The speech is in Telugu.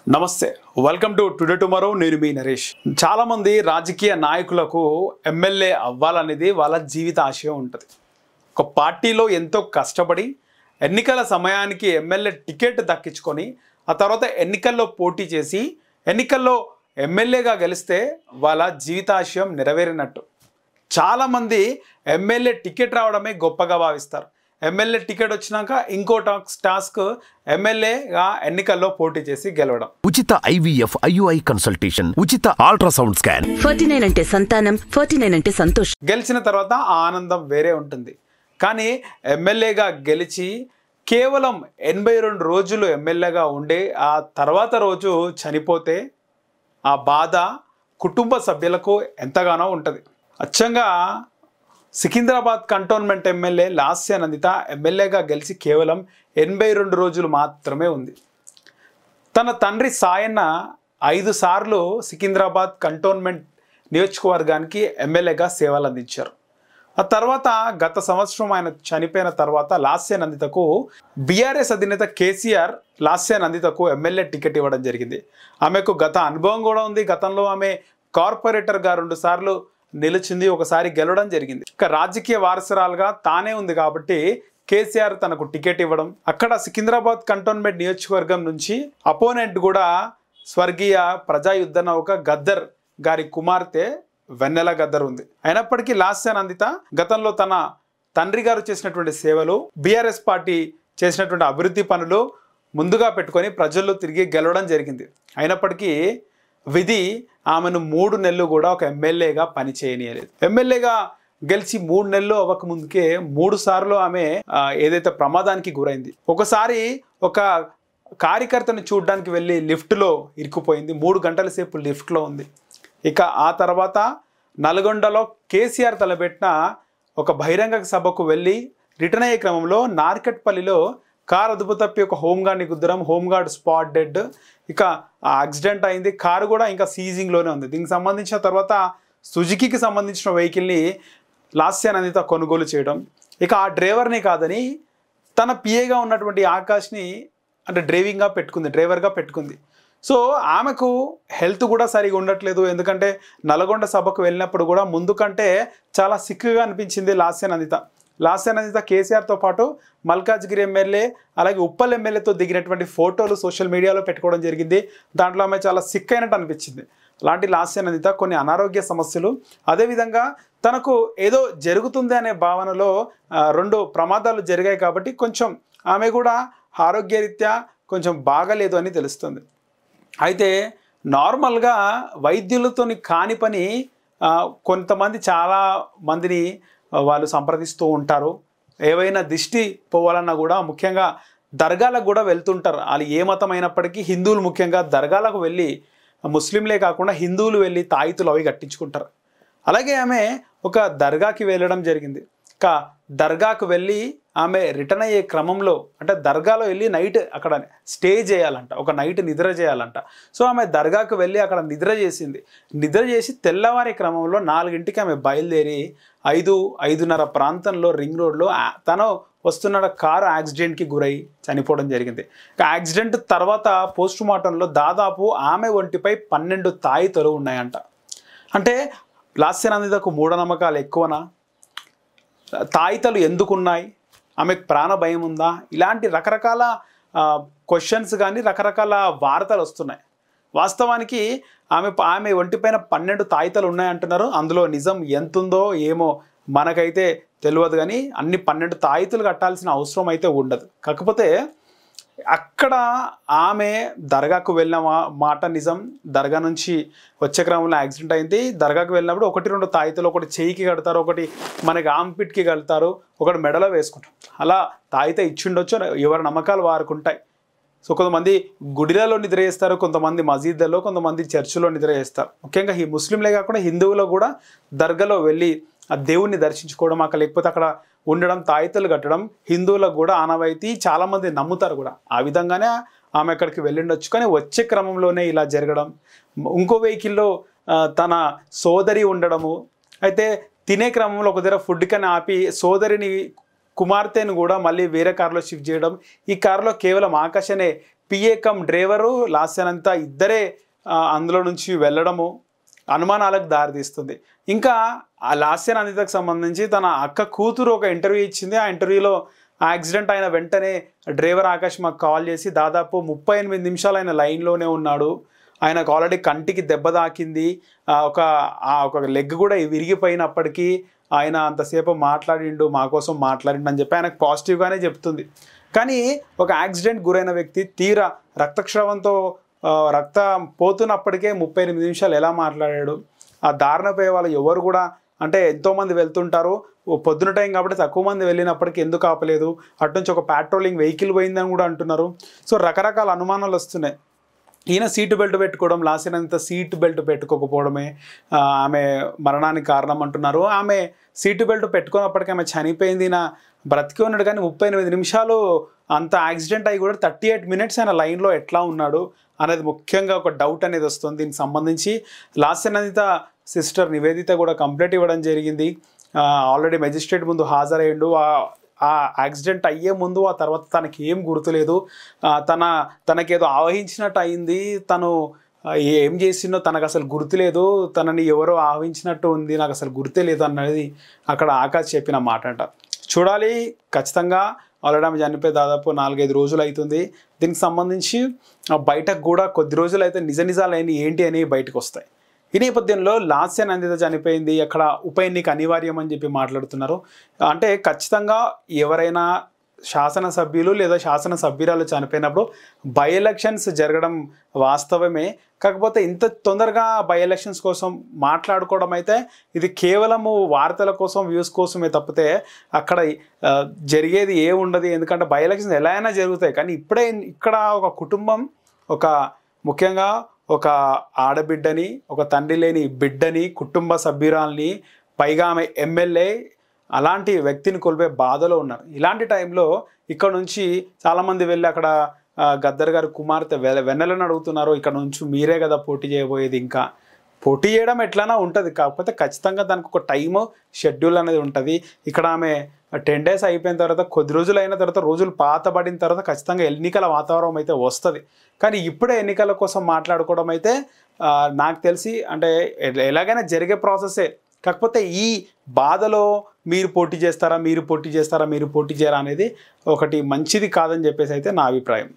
నమస్తే వెల్కమ్ టు టుడే టుమారో నేను మీ నరేష్ చాలా మంది రాజకీయ నాయకులకు ఎమ్మెల్యే అవ్వాలనేది వాళ్ళ జీవిత ఆశయం ఉంటుంది ఒక పార్టీలో ఎంతో కష్టపడి ఎన్నికల సమయానికి ఎమ్మెల్యే టికెట్ దక్కించుకొని ఆ తర్వాత ఎన్నికల్లో పోటీ చేసి ఎన్నికల్లో ఎమ్మెల్యేగా గెలిస్తే వాళ్ళ జీవితాశయం నెరవేరినట్టు చాలా మంది ఎమ్మెల్యే టికెట్ రావడమే గొప్పగా భావిస్తారు ఎమ్మెల్యే టికెట్ వచ్చినాక ఇంకో టాస్క్ ఎమ్మెల్యేగా ఎన్నికల్లో పోటీ చేసి గెలవడం ఉచిత ఐవీఎఫ్ ఐయుఐ కన్సల్టేషన్ ఉచిత అల్ట్రాసౌండ్ స్కాన్ 49 అంటే సంతానం 49 అంటే సంతోషం గెలిచిన తర్వాత ఆ ఆనందం వేరే ఉంటుంది కానీ ఎమ్మెల్యేగా గెలిచి కేవలం 82 రోజులు ఎమ్మెల్యేగా ఉండి ఆ తర్వాత రోజు చనిపోతే ఆ బాధ కుటుంబ సభ్యులకు ఎంతగానో ఉంటుంది అచ్చంగా సికింద్రాబాద్ కంటోన్మెంట్ ఎమ్మెల్యే లాస్య నందిత ఎమ్మెల్యేగా గెలిచి కేవలం 82 రోజులు మాత్రమే ఉంది తన తండ్రి సాయన్న 5 సార్లు సికింద్రాబాద్ కంటోన్మెంట్ నియోజకవర్గానికి ఎమ్మెల్యేగా సేవలు అందించారు ఆ తర్వాత గత సంవత్సరం ఆయన చనిపోయిన తర్వాత లాస్య నందితకు బీఆర్ఎస్ అధినేత కేసీఆర్ లాస్య నందితకు ఎమ్మెల్యే టికెట్ ఇవ్వడం జరిగింది ఆమెకు గత అనుభవం కూడా ఉంది గతంలో ఆమె కార్పొరేటర్గా 2 సార్లు నిలిచింది ఒకసారి గెలవడం జరిగింది ఇక రాజకీయ వారసురాలుగా తానే ఉంది కాబట్టి కేసీఆర్ తనకు టికెట్ ఇవ్వడం అక్కడ సికింద్రాబాద్ కంటోన్మెంట్ నియోజకవర్గం నుంచి అపోనెంట్ కూడా స్వర్గీయ ప్రజాయుద్ధ నౌక గద్దర్ గారి కుమార్తె వెన్నెల గద్దర్ ఉంది అయినప్పటికీ లాస్య నందిత గతంలో తన తండ్రి గారు చేసినటువంటి సేవలు బీఆర్ఎస్ పార్టీ చేసినటువంటి అభివృద్ధి పనులు ముందుగా పెట్టుకొని ప్రజల్లో తిరిగి గెలవడం జరిగింది అయినప్పటికీ విధి ఆమెను 3 నెలలు కూడా ఒక ఎమ్మెల్యేగా పనిచేయనీయలేదు ఎమ్మెల్యేగా గెలిచి 3 నెలలు అవ్వక ముందుకే 3 సార్లు ఆమె ఏదైతే ప్రమాదానికి గురైంది ఒకసారి ఒక కార్యకర్తను చూడడానికి వెళ్ళి లిఫ్ట్లో ఇరుక్కుపోయింది 3 గంటల సేపు లిఫ్ట్లో ఉంది ఇక ఆ తర్వాత నల్గొండలో కేసీఆర్ తలపెట్టిన ఒక బహిరంగ సభకు వెళ్ళి రిటర్న్ అయ్యే క్రమంలో నార్కెట్పల్లిలో కారు అదుపు తప్పి ఒక హోంగార్డ్ని గుద్దడం హోంగార్డ్ స్పాట్ డెడ్ ఇక యాక్సిడెంట్ అయింది కారు కూడా ఇంకా సీజింగ్లోనే ఉంది దీనికి సంబంధించిన తర్వాత సుజుకీకి సంబంధించిన వెహికల్ని లాస్య నందిత కొనుగోలు చేయడం ఇక ఆ డ్రైవర్ని కాదని తన పిఏగా ఉన్నటువంటి ఆకాష్ని అంటే డ్రైవర్గా పెట్టుకుంది సో ఆమెకు హెల్త్ కూడా సరిగా ఉండట్లేదు ఎందుకంటే నల్గొండ సభకు వెళ్ళినప్పుడు కూడా ముందు కంటే చాలా సిక్కుగా అనిపించింది లాస్య నందిత కేసీఆర్తో పాటు మల్కాజ్గిరి ఎమ్మెల్యే అలాగే ఉప్పల్ ఎమ్మెల్యేతో దిగినటువంటి ఫోటోలు సోషల్ మీడియాలో పెట్టుకోవడం జరిగింది దాంట్లో ఆమె చాలా సిక్ అయినట్టు అనిపించింది అలాంటి లాస్య నందిత కొన్ని అనారోగ్య సమస్యలు అదేవిధంగా తనకు ఏదో జరుగుతుంది అనే భావనలో 2 ప్రమాదాలు జరిగాయి కాబట్టి కొంచెం ఆమె కూడా ఆరోగ్యరీత్యా కొంచెం బాగలేదు అని తెలుస్తుంది అయితే నార్మల్గా వైద్యులతోని కాని పని కొంతమంది చాలా మందిని వాళ్ళు సంప్రదిస్తూ ఉంటారు ఏవైనా దిష్టి పోవాలన్నా కూడా ముఖ్యంగా దర్గాలకు కూడా వెళ్తుంటారు వాళ్ళు ఏ మతం అయినప్పటికీ హిందువులు ముఖ్యంగా దర్గాలకు వెళ్ళి ముస్లింలే కాకుండా హిందువులు వెళ్ళి తాయితులు అవి కట్టించుకుంటారు అలాగే ఆమె ఒక దర్గాకి వెళ్ళడం జరిగింది ఇక దర్గాకు వెళ్ళి ఆమె రిటర్న్ అయ్యే క్రమంలో అంటే దర్గాలో వెళ్ళి నైట్ అక్కడ స్టే చేయాలంట ఒక నైట్ నిద్ర చేయాలంట సో ఆమె దర్గాకు వెళ్ళి అక్కడ నిద్ర చేసి తెల్లవారే క్రమంలో 4ంటికి ఆమె బయలుదేరి 5:30 ప్రాంతంలో రింగ్ రోడ్లో తను వస్తున్న కారు యాక్సిడెంట్కి గురై చనిపోవడం జరిగింది యాక్సిడెంట్ తర్వాత పోస్ట్ మార్టంలో దాదాపు ఆమె ఒంటిపై 12 తాయితలు ఉన్నాయంట అంటే లాస్య నందితకు మూఢనమ్మకాలు ఎక్కువనా తాయితలు ఎందుకున్నాయి ఆమెకు ప్రాణ భయం ఉందా ఇలాంటి రకరకాల క్వశ్చన్స్ కానీ రకరకాల వార్తలు వస్తున్నాయి వాస్తవానికి ఆమె ఒంటిపైన 12 తాయితలు ఉన్నాయంటున్నారు అందులో నిజం ఎంత ఉందో ఏమో మనకైతే తెలియదు కానీ అన్ని 12 తాయితలు కట్టాల్సిన అవసరం అయితే ఉండదు కాకపోతే అక్కడ ఆమె దర్గాకు వెళ్ళిన మాట నిజం దర్గా నుంచి వచ్చే క్రమంలో యాక్సిడెంట్ అయింది దర్గాకు వెళ్ళినప్పుడు 1-2 తాయితలు ఒకటి చెయ్యికి కడతారు ఒకటి మనకి ఆంపిట్కి కడతారు ఒకటి మెడలో వేసుకుంటాం అలా తాయిత ఇచ్చిండొచ్చు ఎవరి నమ్మకాలు వారికి ఉంటాయి సో కొంతమంది గుడిలలో నిద్ర చేస్తారు కొంతమంది మసీదుల్లో కొంతమంది చర్చిలో నిద్ర చేస్తారు ముఖ్యంగా ఈ ముస్లింలే కాకుండా హిందువులు కూడా దర్గాలో వెళ్ళి ఆ దేవుణ్ణి దర్శించుకోవడం అక్కడ లేకపోతే అక్కడ ఉండడం తాయితలు కట్టడం హిందువులకు కూడా ఆనవాయితీ చాలామంది నమ్ముతారు కూడా ఆ విధంగానే ఆమె అక్కడికి వెళ్ళిండొచ్చు కానీ వచ్చే క్రమంలోనే ఇలా జరగడం ఇంకో వెహికల్లో తన సోదరి ఉండడము అయితే తినే క్రమంలో ఒక దగ్గర ఫుడ్ కని ఆపి సోదరిని కుమార్తెను కూడా మళ్ళీ వేరే కారులో షిఫ్ట్ చేయడం ఈ కారులో కేవలం ఆకాష్ అనే పిఏ కమ్ డ్రైవరు లాస్యానంతా ఇద్దరే అందులో నుంచి వెళ్ళడము అనుమానాలకు దారితీస్తుంది. ఇంకా ఆ లాస్యానందితకు సంబంధించి తన అక్క కూతురు ఒక ఇంటర్వ్యూ ఇచ్చింది. ఆ ఇంటర్వ్యూలో యాక్సిడెంట్ అయిన వెంటనే డ్రైవర్ ఆకాష్ మాకు కాల్ చేసి దాదాపు 38 నిమిషాలు ఆయన లైన్లోనే ఉన్నాడు, ఆయనకు ఆల్రెడీ కంటికి దెబ్బ తాకింది, ఒక లెగ్ కూడా విరిగిపోయినప్పటికీ ఆయన అంతసేపు మాట్లాడిండు, మా కోసం మాట్లాడిండు అని చెప్పి ఆయనకు పాజిటివ్గానే చెప్తుంది. కానీ ఒక యాక్సిడెంట్ గురైన వ్యక్తి తీరా రక్తస్రావంతో రక్తం పోతున్నప్పటికే 38 నిమిషాలు ఎలా మాట్లాడాడు? ఆ దారిన పోయే వాళ్ళు ఎవరు కూడా, అంటే ఎంతోమంది వెళ్తుంటారు, పొద్దున టైం కాబట్టి తక్కువ మంది వెళ్ళినప్పటికీ ఎందుకు ఆపలేదు? అటు నుంచి ఒక పెట్రోలింగ్ వెహికల్ పోయిందని కూడా అంటున్నారు. సో రకరకాల అనుమానాలు వస్తున్నాయి. ఈయన సీటు బెల్ట్ పెట్టుకోవడం, లాసినంత సీటు బెల్ట్ పెట్టుకోకపోవడమే ఆమె మరణానికి కారణం అంటున్నారు. ఆమె సీటు బెల్ట్ పెట్టుకున్నప్పటికీ ఆమె చనిపోయింది, నా బ్రతికి ఉన్నాడు. కానీ 38 నిమిషాలు అంత యాక్సిడెంట్ అయ్యి కూడా 38 మినిట్స్ ఆయన లైన్లో ఎట్లా ఉన్నాడు అనేది ముఖ్యంగా ఒక డౌట్ అనేది వస్తుంది. దీనికి సంబంధించి లాస్యనందిత సిస్టర్ నివేదిత కూడా కంప్లైంట్ ఇవ్వడం జరిగింది. ఆల్రెడీ మెజిస్ట్రేట్ ముందు హాజరయ్యిండు. ఆ యాక్సిడెంట్ అయ్యే ముందు ఆ తర్వాత తనకి ఏం గుర్తులేదు, తనకేదో ఆవహించినట్టు అయింది, తను ఏం చేసిందో తనకు అసలు గుర్తులేదు, తనని ఎవరో ఆవహించినట్టు ఉంది, నాకు అసలు గుర్తే లేదు అన్నది అక్కడ ఆకాష్ చెప్పిన మాట అంట. చూడాలి ఖచ్చితంగా. ఆల్రెడీ ఆమె చనిపోయి దాదాపు 4-5 రోజులు అవుతుంది. దీనికి సంబంధించి బయటకు కూడా కొద్ది రోజులు అయితే నిజాలైన ఏంటి అని బయటకు వస్తాయి. ఈ నేపథ్యంలో లాస్యానందిత చనిపోయింది, అక్కడ ఉప ఎన్నిక అనివార్యం అని చెప్పి మాట్లాడుతున్నారు. అంటే ఖచ్చితంగా ఎవరైనా శాసనసభ్యులు లేదా శాసనసభ్యురాలు చనిపోయినప్పుడు బై ఎలక్షన్స్ జరగడం వాస్తవమే. కాకపోతే ఇంత తొందరగా బై ఎలక్షన్స్ కోసం మాట్లాడుకోవడం అయితే ఇది కేవలము వార్తల కోసం, వ్యూస్ కోసమే తప్పితే అక్కడ జరిగేది ఏ ఉండదు. ఎందుకంటే బై ఎలక్షన్స్ ఎలా అయినా జరుగుతాయి. కానీ ఇప్పుడే ఇక్కడ ఒక కుటుంబం, ముఖ్యంగా ఒక ఆడబిడ్డని, ఒక తండ్రి లేని బిడ్డని, కుటుంబ సభ్యురాల్ని, పైగా ఆమె ఎమ్మెల్యే, అలాంటి వ్యక్తిని కోల్పోయే బాధలో ఉన్నారు. ఇలాంటి టైంలో ఇక్కడ నుంచి చాలామంది వెళ్ళి అక్కడ గద్దర్ గారి కుమార్తె వెన్నెలను అడుగుతున్నారు, ఇక్కడ నుంచి మీరే కదా పోటీ చేయబోయేది, ఇంకా పోటీ చేయడం ఎట్లైనా ఉంటుంది, కాకపోతే ఖచ్చితంగా దానికి ఒక టైము షెడ్యూల్ అనేది ఉంటుంది. ఇక్కడ ఆమె 10 days అయిపోయిన తర్వాత, కొద్ది రోజులు అయిన తర్వాత, రోజులు పాతబడిన తర్వాత ఖచ్చితంగా ఎన్నికల వాతావరణం అయితే వస్తుంది. కానీ ఇప్పుడే ఎన్నికల కోసం మాట్లాడుకోవడం అయితే నాకు తెలిసి అంటే ఎలాగైనా జరిగే ప్రాసెసే. కాకపోతే ఈ బాధలో మీరు పోటీ చేస్తారా, మీరు పోటీ చేయరా అనేది ఒకటి మంచిది కాదని చెప్పేసి అయితే నా అభిప్రాయం.